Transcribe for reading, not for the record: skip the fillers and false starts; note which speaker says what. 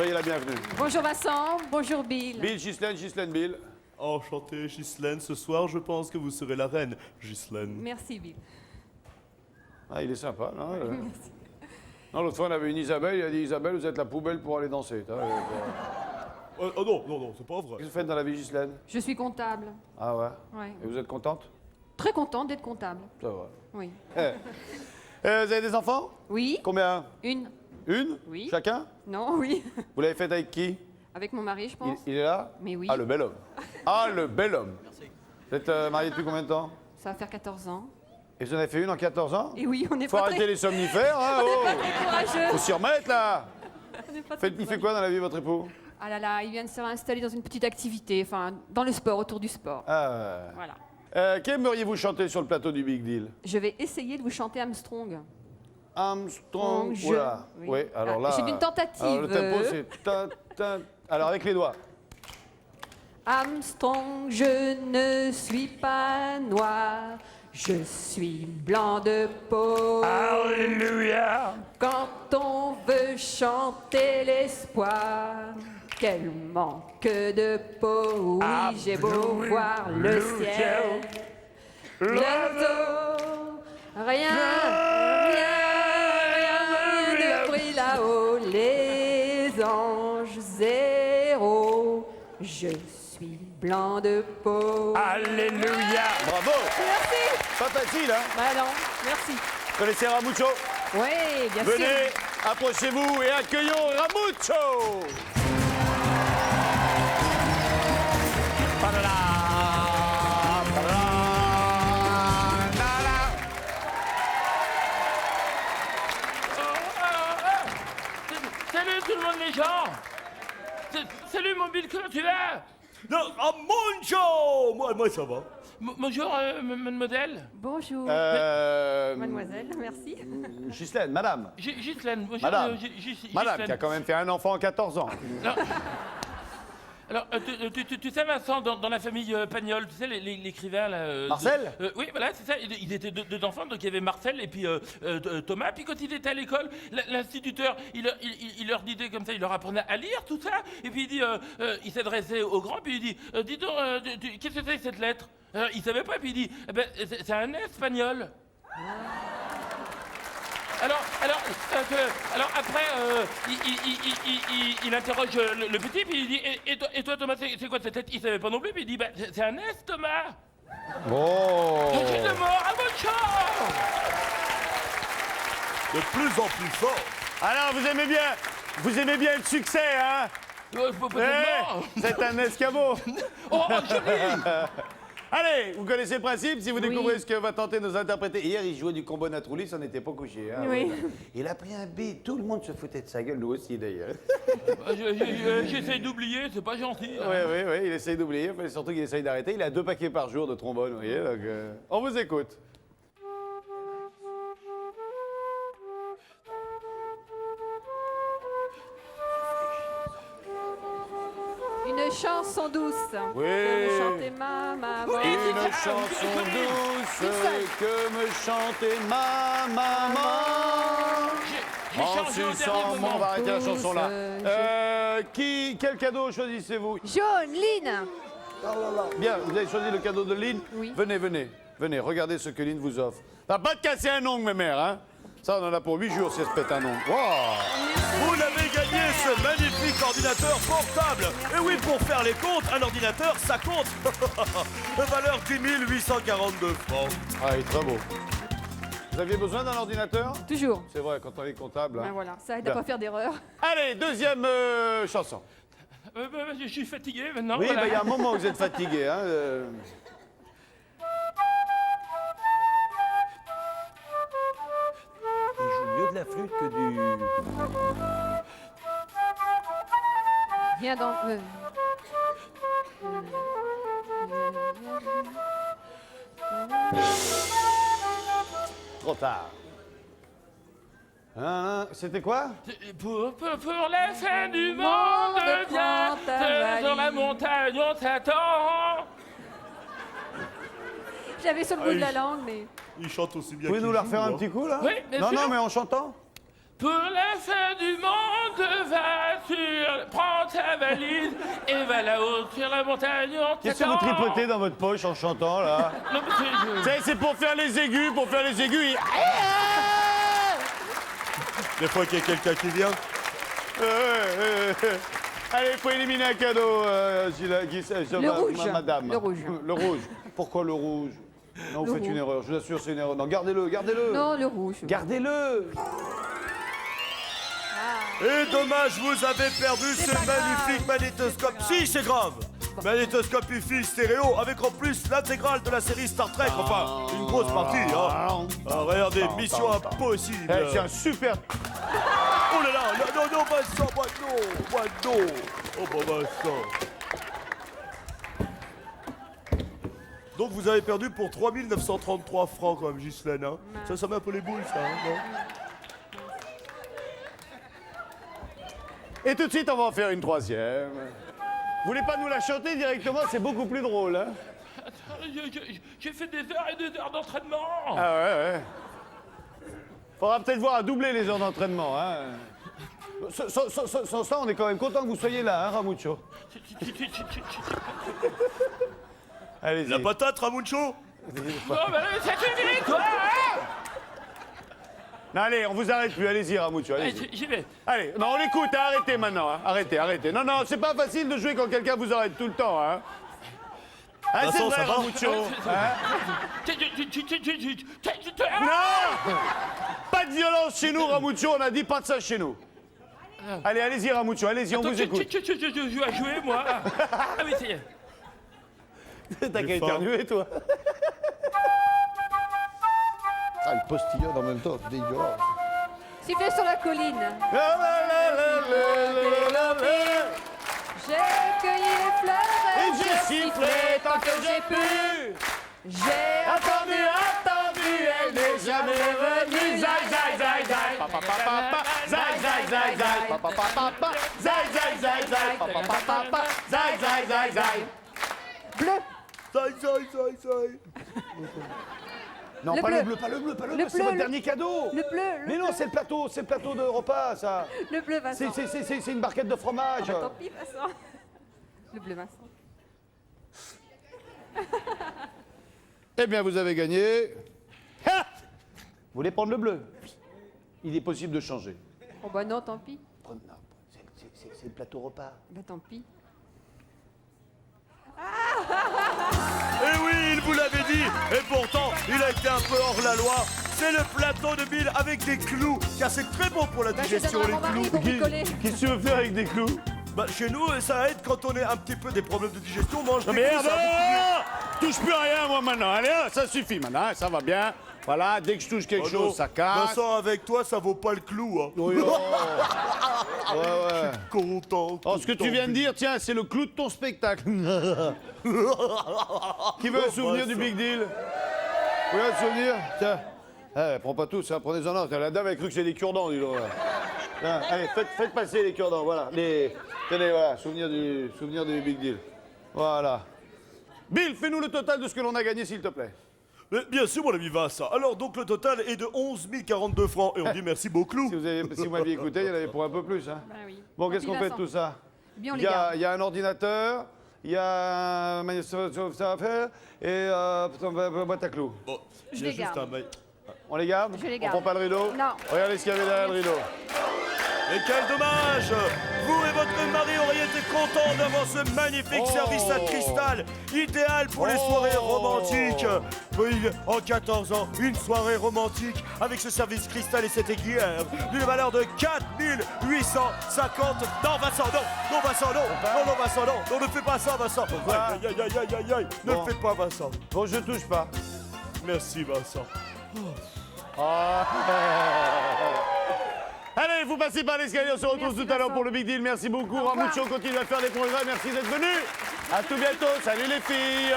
Speaker 1: Soyez la bienvenue.
Speaker 2: Bonjour Vincent, bonjour Bill.
Speaker 1: Bill, Ghislaine, Ghislaine, Bill.
Speaker 3: Enchanté, Ghislaine. Ce soir, je pense que vous serez la reine, Ghislaine.
Speaker 2: Merci Bill.
Speaker 1: Ah, il est sympa, non Non, l'autre fois, on avait une Isabelle, il a dit Isabelle, vous êtes la poubelle pour aller danser.
Speaker 3: Oh non, non, non, c'est pas vrai.
Speaker 1: Qu'est-ce que vous faites dans la vie, Ghislaine?
Speaker 2: Je suis comptable.
Speaker 1: Ah ouais?
Speaker 2: Ouais.
Speaker 1: Et vous êtes contente?
Speaker 2: Très contente d'être comptable.
Speaker 1: Ça va.
Speaker 2: Oui.
Speaker 1: Vous avez des enfants?
Speaker 2: Oui.
Speaker 1: Combien?
Speaker 2: Une.
Speaker 1: Une?
Speaker 2: Oui.
Speaker 1: Chacun?
Speaker 2: Non, oui.
Speaker 1: Vous l'avez faite avec qui?
Speaker 2: Avec mon mari, je
Speaker 1: il,
Speaker 2: pense.
Speaker 1: il est là?
Speaker 2: Mais oui.
Speaker 1: Ah, le bel homme. Ah, le bel homme. Merci. Vous êtes marié depuis combien de temps?
Speaker 2: Ça va faire 14 ans.
Speaker 1: Et vous en avez fait une en 14 ans?
Speaker 2: Et oui, on n'est
Speaker 1: Faut
Speaker 2: pas
Speaker 1: arrêter
Speaker 2: très...
Speaker 1: les somnifères, hein?
Speaker 2: On n'est
Speaker 1: Oh.
Speaker 2: pas très courageux.
Speaker 1: Faut s'y remettre, là!
Speaker 2: On n'est pas très
Speaker 1: Il fait
Speaker 2: courageux.
Speaker 1: quoi dans la vie, votre époux?
Speaker 2: Ah là là, il vient de se réinstaller dans une petite activité, enfin, dans le sport, autour du sport.
Speaker 1: Ah.
Speaker 2: Voilà.
Speaker 1: Qu'aimeriez-vous chanter sur le plateau du Big Deal?
Speaker 2: Je vais essayer de vous chanter Armstrong.
Speaker 1: Armstrong,
Speaker 2: Je-
Speaker 1: oula.
Speaker 2: oui.
Speaker 1: Oui, alors
Speaker 2: Ah,
Speaker 1: là...
Speaker 2: c'est une tentative.
Speaker 1: Alors, le tempo, c'est... ta, ta. Alors, avec les doigts.
Speaker 2: Armstrong, je ne suis pas noir, je suis blanc de peau.
Speaker 1: Alléluia!
Speaker 2: Quand on veut chanter l'espoir, quel manque de peau. Oui, j'ai beau voir le ciel, l'oiseau, rien de bruit là-haut, les anges zéro. Je suis blanc de peau.
Speaker 1: Alléluia! Bravo!
Speaker 2: Merci.
Speaker 1: Pas facile, hein?
Speaker 2: Bah non, merci.
Speaker 1: Vous connaissez Ramucho?
Speaker 2: Oui, bien sûr.
Speaker 1: Venez, approchez-vous et accueillons Ramucho! Padala, padala, dala.
Speaker 4: Salut tout le monde les gens. Salut mon Bill, comment tu vas?
Speaker 3: Non, ah, monjo! Moi, ça va.
Speaker 4: Bonjour mademoiselle.
Speaker 2: Bonjour. Mademoiselle, merci.
Speaker 1: Ghislaine, madame.
Speaker 4: Ghislaine, bonjour.
Speaker 1: Madame.
Speaker 4: Ghislaine.
Speaker 1: Madame, qui a quand même fait un enfant à 14 ans.
Speaker 4: Alors, tu sais Vincent, dans la famille Pagnol, tu sais l'écrivain là...
Speaker 1: Marcel?
Speaker 4: Oui, voilà, c'est ça. Il était deux enfants, donc il y avait Marcel et puis Thomas. Puis quand il était à l'école, l'instituteur, il leur disait comme ça, il leur apprenait à lire, tout ça. Et puis il dit, il s'adressait aux grands, puis il dit, dis donc, qu'est-ce que c'est cette lettre? Il savait pas, puis il dit, eh ben, c'est un espagnol. Alors après, il interroge le petit, puis il dit, et toi Thomas, c'est quoi cette lettre? Il savait pas non plus, puis il dit, bah, c'est un S, Thomas.
Speaker 1: Oh!
Speaker 4: Je suis de mort à votre char.
Speaker 3: De plus en plus fort.
Speaker 1: Alors, vous aimez bien le succès, hein? C'est un escabeau.
Speaker 4: Oh, joli.
Speaker 1: Allez, vous connaissez le principe, si vous découvrez ce que va tenter de nous interpréter. Hier, il jouait du combo Natroulis, on n'était pas couché. Hein,
Speaker 2: Oui.
Speaker 1: Il a pris un B, tout le monde se foutait de sa gueule, nous aussi d'ailleurs.
Speaker 4: J'essaie d'oublier, c'est pas gentil.
Speaker 1: Oui, il essaye d'oublier, il fallait surtout qu'il essaye d'arrêter. Il a 2 paquets par jour de trombone, vous voyez, donc on vous écoute.
Speaker 2: Une chanson douce.
Speaker 1: Oui.
Speaker 2: Que me chantait ma maman.
Speaker 1: Une chanson douce que me chantait ma maman.
Speaker 4: J'ai
Speaker 1: En
Speaker 4: changé au
Speaker 1: suçant
Speaker 4: dernier
Speaker 1: mon...
Speaker 4: moment.
Speaker 1: On va arrêter la chanson là.
Speaker 2: Douce,
Speaker 1: Quel cadeau choisissez-vous?
Speaker 2: Jaune, Lynn.
Speaker 1: Bien, vous avez choisi le cadeau de Lynn.
Speaker 2: Oui.
Speaker 1: Venez, regardez ce que Lynn vous offre. Ça va pas te casser un ongle, mes mères, hein? Ça, on en a pour 8 jours si elle se pète un ongle. Wow.
Speaker 3: Vous l'avez gagné, ce magnifique ordinateur portable. Et oui, pour faire les comptes, un ordinateur, ça compte. Valeur 10 842 francs.
Speaker 1: Ah, il est très beau. Vous aviez besoin d'un ordinateur?
Speaker 2: Toujours.
Speaker 1: C'est vrai, quand on est comptable. Hein.
Speaker 2: Ben voilà, ça aide
Speaker 1: Bien.
Speaker 2: à pas faire d'erreur.
Speaker 1: Allez, deuxième chanson.
Speaker 4: Je suis fatigué maintenant.
Speaker 1: Oui,
Speaker 4: voilà.
Speaker 1: il y a un moment où vous êtes fatigué. Hein,
Speaker 5: Il joue mieux de la flûte que du...
Speaker 2: Viens dans...
Speaker 1: Trop tard. C'était quoi?
Speaker 4: Pour la fin du monde, viens,
Speaker 2: prends ta
Speaker 4: sur la
Speaker 2: valise.
Speaker 4: montagne, on t'attend.
Speaker 2: J'avais sur le bout de la langue, mais...
Speaker 3: Il chante aussi bien
Speaker 1: Vous pouvez
Speaker 3: qu'il
Speaker 1: nous la
Speaker 3: joue,
Speaker 1: refaire un
Speaker 3: hein.
Speaker 1: petit coup, là?
Speaker 4: Oui, bien
Speaker 1: non,
Speaker 4: sûr.
Speaker 1: non, mais en chantant?
Speaker 4: Pour la fin du monde, va sur... Prends ta valise et va là-haut sur la montagne en
Speaker 1: Qu'est-ce que vous tripotez dans votre poche en chantant, là?
Speaker 4: Non, mais
Speaker 1: C'est pour faire les aigus,
Speaker 3: Des fois qu'il y a quelqu'un qui vient.
Speaker 1: Allez, il faut éliminer un cadeau, madame.
Speaker 2: Le rouge.
Speaker 1: Le rouge. Pourquoi le rouge? Non, vous
Speaker 2: Le
Speaker 1: faites une
Speaker 2: rouge.
Speaker 1: erreur, je vous assure, c'est une erreur. Non, gardez-le.
Speaker 2: Non, le rouge.
Speaker 1: Gardez-le.
Speaker 3: Et dommage, vous avez perdu ce
Speaker 2: pas grave.
Speaker 3: magnifique magnétoscope. Si, c'est grave. Magnétoscope UFI stéréo avec en plus l'intégrale de la série Star Trek. Enfin, une grosse partie. Hein. Ah, regardez, Mission Impossible.
Speaker 1: C'est un super...
Speaker 3: Oh là là, non, Vincent, moi non. Oh bah Vincent. Donc vous avez perdu pour 3933 francs quand même, Ghislaine. Hein. Ça met un peu les boules, ça. Hein, non?
Speaker 1: Et tout de suite, on va en faire une troisième. Vous voulez pas nous la chanter directement? C'est beaucoup plus drôle, hein?
Speaker 4: j'ai fait des heures et des heures d'entraînement.
Speaker 1: Ah ouais. Faudra peut-être voir à doubler les heures d'entraînement, hein? Sans ça, on est quand même content que vous soyez là, hein, Ramucho? Allez-y.
Speaker 3: La patate, Ramuncho?
Speaker 4: Non, mais ça suffit, toi, hein.
Speaker 1: Non, allez, on vous arrête plus. Allez-y, Ramucho, allez-y.
Speaker 4: J'y vais.
Speaker 1: Allez, non, on l'écoute, hein, arrêtez maintenant, hein. Arrêtez. Non, c'est pas facile de jouer quand quelqu'un vous arrête tout le temps, hein. Ah, c'est
Speaker 3: Vincent,
Speaker 1: vrai,
Speaker 3: ça va
Speaker 1: Ramucho. Hein? Non! Pas de violence chez nous, Ramucho, on a dit pas de ça chez nous. Allez-y, Ramucho, allez-y, on vous écoute.
Speaker 4: Je vais jouer, moi. Ah oui, ça y est.
Speaker 1: T'as qu'à éternuer, toi. Ah, il postillonne en même temps, c'est dégueulasse.
Speaker 2: Siffler sur la colline. J'ai cueilli les fleurs
Speaker 1: Et j'ai sifflé tant que j'ai pu.
Speaker 2: J'ai
Speaker 1: Attendu, elle n'est jamais revenue. Zai, zai, zai, zai. Papa, papa, zai, zai, zai, zai. Papa, papa, zai, zai, zai, zai. Papa, papa, zai, zai, zai, zai.
Speaker 2: bleu.
Speaker 3: Zai.
Speaker 1: Non,
Speaker 2: Le
Speaker 1: pas
Speaker 2: bleu.
Speaker 1: le bleu, pas le bleu,
Speaker 2: Le
Speaker 1: c'est
Speaker 2: bleu,
Speaker 1: votre
Speaker 2: le-
Speaker 1: dernier cadeau.
Speaker 2: Le bleu.
Speaker 1: Mais non, c'est le plateau de repas, ça.
Speaker 2: Le bleu, Vincent.
Speaker 1: C'est une barquette de fromage.
Speaker 2: Tant pis, Vincent. Le bleu, Vincent.
Speaker 1: Eh bien, vous avez gagné. Ha! Vous voulez prendre le bleu? Il est possible de changer.
Speaker 2: Oh bah non, tant pis.
Speaker 1: Non, c'est le plateau repas.
Speaker 2: Bah tant pis.
Speaker 3: Eh oui, il vous l'avait dit. Et pourtant, il a été un peu hors la loi. C'est le plateau de Bill avec des clous. Car c'est très bon pour la
Speaker 2: Bah je
Speaker 3: digestion,
Speaker 2: donnerai à
Speaker 3: les
Speaker 2: mon mari
Speaker 3: clous.
Speaker 2: pour bricoler.
Speaker 1: Qu'est-ce que tu veux faire avec des clous?
Speaker 3: Bah, chez nous, ça aide quand on a un petit peu des problèmes de digestion. On mange des
Speaker 1: Merde!
Speaker 3: clous, ça a beaucoup mieux.
Speaker 1: Touche plus à rien, moi, maintenant. Allez, ça suffit, maintenant. Hein, ça va bien. Voilà, dès que je touche quelque
Speaker 3: Oh non.
Speaker 1: chose, ça casse.
Speaker 3: Vincent, avec toi, ça vaut pas le clou. Hein.
Speaker 1: Oui, oh. Ouais.
Speaker 3: Content.
Speaker 1: Oh, ce que tu viens de dire, tiens, c'est le clou de ton spectacle. Qui veut un souvenir du Big Deal? Vous voulez un souvenir? Tiens. Eh, prends pas tous, hein, prenez-en un. La dame a cru que c'est des cure-dents, dis donc. Tiens, allez, faites passer les cure-dents, voilà. Tenez, voilà, souvenir du Big Deal. Voilà. Bill, fais-nous le total de ce que l'on a gagné, s'il te plaît.
Speaker 3: Mais bien sûr, mon ami Vincent. Alors, donc, le total est de 11 042 francs. Et on dit merci beaucoup.
Speaker 1: Si vous m'aviez écouté, il y en avait pour un peu plus. Hein.
Speaker 2: Bah oui.
Speaker 1: Bon,
Speaker 2: Tant
Speaker 1: qu'est-ce
Speaker 2: pis,
Speaker 1: qu'on fait de
Speaker 2: Vincent.
Speaker 1: tout ça?
Speaker 2: Bien, on
Speaker 1: Il
Speaker 2: les garde.
Speaker 1: y a un ordinateur, il y a un magnétoscope à faire et une boîte à clous.
Speaker 3: Bon,
Speaker 2: Je
Speaker 3: il y a
Speaker 2: les
Speaker 3: juste
Speaker 2: garde.
Speaker 3: un mail.
Speaker 1: On les garde?
Speaker 2: Je les
Speaker 1: On
Speaker 2: garde.
Speaker 1: prend pas le rideau?
Speaker 2: Non.
Speaker 1: Regardez ce qu'il y avait derrière le rideau.
Speaker 3: Et quel dommage! Vous et votre mari auriez été contents d'avoir ce magnifique service à cristal, idéal pour les soirées romantiques. Oui, en 14 ans, une soirée romantique avec ce service cristal et cette aiguillère d'une valeur de 4 850. Non, Vincent, non, Vincent, non, Vincent, non, ne fais pas ça, Vincent. Aïe, aïe, ne
Speaker 1: Bon.
Speaker 3: le fais pas, Vincent.
Speaker 1: Bon, je touche pas.
Speaker 3: Merci, Vincent.
Speaker 1: Allez, vous passez par l'escalier, on se retrouve
Speaker 2: Merci,
Speaker 1: tout à l'heure
Speaker 2: Vincent.
Speaker 1: pour le Big Deal. Merci beaucoup.
Speaker 2: Au revoir.
Speaker 1: Ramucho continue à faire des progrès. Merci d'être venu. À tout bientôt. Salut les filles.